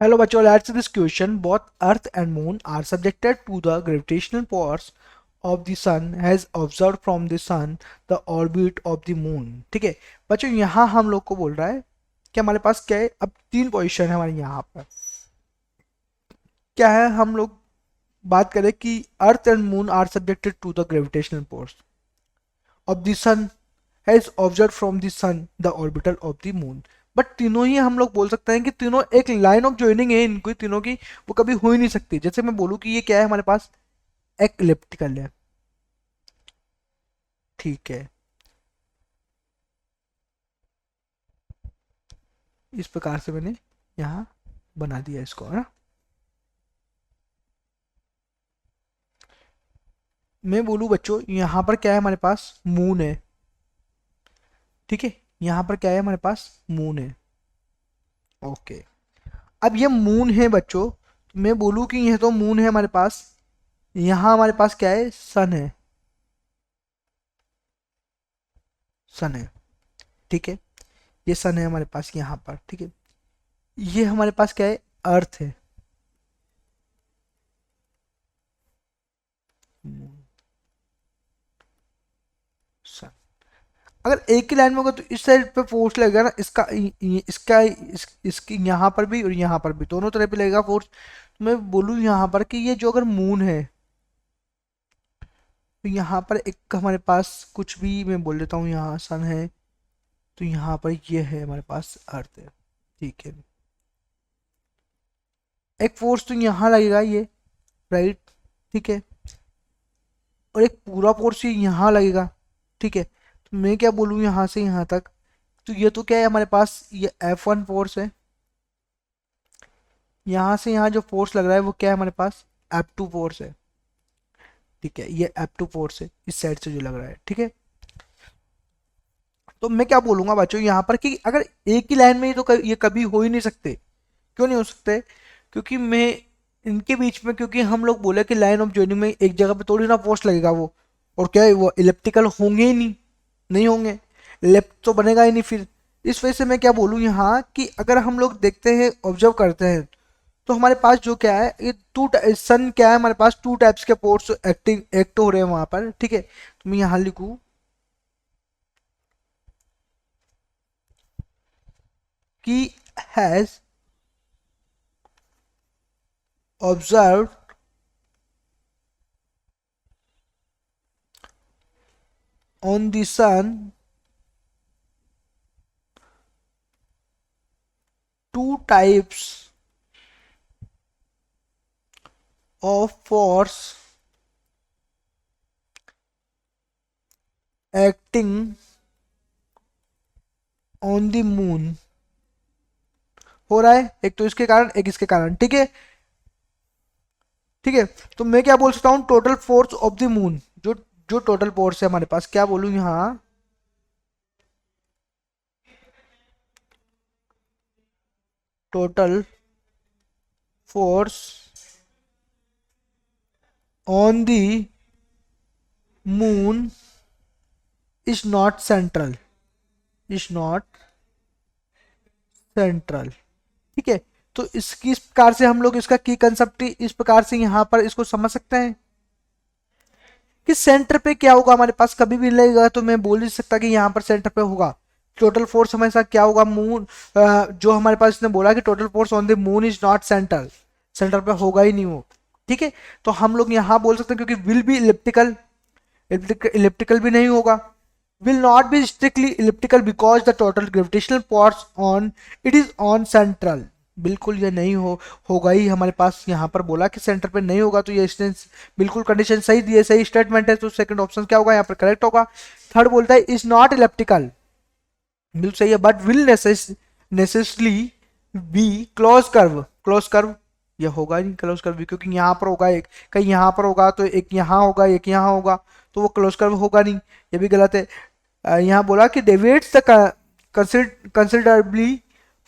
Hello बच्चों, let's this question. Both Earth and Moon are subjected to the gravitational force of the Sun as observed from the Sun, the orbit of the Moon. ठीक है बच्चों, यहाँ हम लोग को बोल रहा है कि हमारे पास क्या है। अब तीन पोजीशन है हमारे यहाँ पर। क्या है, हम लोग बात करें कि earth and moon are subjected to the gravitational force of the sun has observe from the sun the orbital of the moon. But तीनों ही हम लोग बोल सकते हैं कि तीनों एक लाइन ऑफ ज्वाइनिंग है इनको तीनों की, वो कभी हो ही नहीं सकती। जैसे मैं बोलूँ कि ये क्या है हमारे पास, एक इलिप्टिकल है। ठीक है, इस प्रकार से मैंने यहाँ बना दिया इसको, है ना। मैं बोलूँ बच्चों, यहाँ पर क्या है हमारे पास, मून है। ठीक है, यहाँ पर क्या है हमारे पास, मून है। ओके, अब ये मून है बच्चों, मैं बोलूँ कि यह तो मून है हमारे पास। यहाँ हमारे पास क्या है, सन है। सन है, ठीक है। ये सन है हमारे पास यहाँ पर, ठीक है। ये हमारे पास क्या है, अर्थ है। सन अगर एक ही लाइन में होगा तो इस साइड पे फोर्स लगेगा ना, इसकी यहाँ पर भी और यहाँ पर भी, दोनों तरफ पे लगेगा फोर्स। तो मैं बोलूँ यहाँ पर कि ये जो अगर मून है तो यहाँ पर एक हमारे पास कुछ भी मैं बोल देता हूँ, यहाँ सन है तो यहाँ पर ये है हमारे पास अर्थ है। ठीक है, एक फोर्स तो यहाँ लगेगा ये, राइट। ठीक है, और एक पूरा फोर्स ये यहाँ लगेगा। ठीक है, तो मैं क्या बोलूँ यहाँ से यहाँ तक, तो ये तो क्या है हमारे पास, ये F1 फोर्स है। यहाँ से यहाँ जो फोर्स लग रहा है वो क्या है हमारे पास, F2 फोर्स है। ठीक है, ये F2 फोर्स है इस साइड से जो लग रहा है। ठीक है, तो मैं क्या बोलूंगा बच्चों यहाँ पर कि अगर एक ही लाइन में ही तो ये कभी हो ही नहीं सकते। क्यों नहीं हो सकते, क्योंकि मैं इनके बीच में, क्योंकि हम लोग बोले कि लाइन ऑफ ज्वाइनिंग में एक जगह पे थोड़ी ना फोर्स लगेगा वो, और क्या है वो इलेप्टिकल होंगे ही नहीं, नहीं होंगे, लेफ्ट तो बनेगा ही नहीं फिर। इस वजह से मैं क्या बोलूँ यहाँ कि अगर हम लोग देखते हैं, ऑब्जर्व करते हैं, तो हमारे पास जो क्या है, ये सन क्या है हमारे पास, टू टाइप्स के फोर्स एक्ट हो रहे हैं वहां पर। ठीक है, तो मैं यहाँ लिखूँ कि has observe on the sun two types of force acting on the moon। हो रहा है, एक तो इसके कारण, एक इसके कारण। ठीक है, ठीक है, तो मैं क्या बोल सकता हूँ, total force of the moon, जो जो टोटल फोर्स है हमारे पास, क्या बोलूँ यहाँ, total force on the moon is not central, is not central. ठीक है, तो इसकी इस प्रकार से हम लोग इसका की कंसेप्ट इस प्रकार से यहाँ पर इसको समझ सकते हैं कि सेंटर पे क्या होगा हमारे पास, कभी भी लगेगा तो मैं बोल नहीं सकता कि यहाँ पर सेंटर पे होगा। टोटल फोर्स हमेशा क्या होगा, मून, जो हमारे पास इसने बोला कि total force on the moon is not centre, centre पे होगा ही नहीं वो। ठीक है, तो हम लोग यहाँ बोल सकते हैं क्योंकि विल भी इलिप्टिकल, इलिप्टिकल भी नहीं होगा, will not be strictly elliptical because the total gravitational force on it is on central। बिल्कुल ये नहीं होगा ही हमारे पास, यहाँ पर बोला कि सेंटर पे नहीं होगा, तो ये इसने बिल्कुल कंडीशन सही दी है, सही स्टेटमेंट है, तो सेकंड ऑप्शन क्या होगा यहाँ पर करेक्ट होगा। थर्ड बोलता है इज नॉट इलेप्टिकल, बिल्कुल सही है, but will necessarily be close curve, close curve ये होगा नहीं क्लोज कर्व भी, क्योंकि यहाँ पर होगा एक, कहीं यहाँ पर होगा तो एक यहाँ होगा, एक यहाँ होगा, तो वो क्लोज कर्व होगा नहीं, ये भी गलत है। यहाँ बोला कि deviates the considerably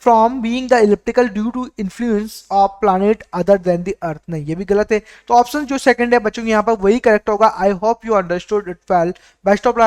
from being the elliptical due to influence of planet other than the earth, नहीं ये भी गलत है। तो ऑप्शन जो सेकंड है बच्चों यहाँ पर वही करेक्ट होगा। I hope you understood it well, best of luck.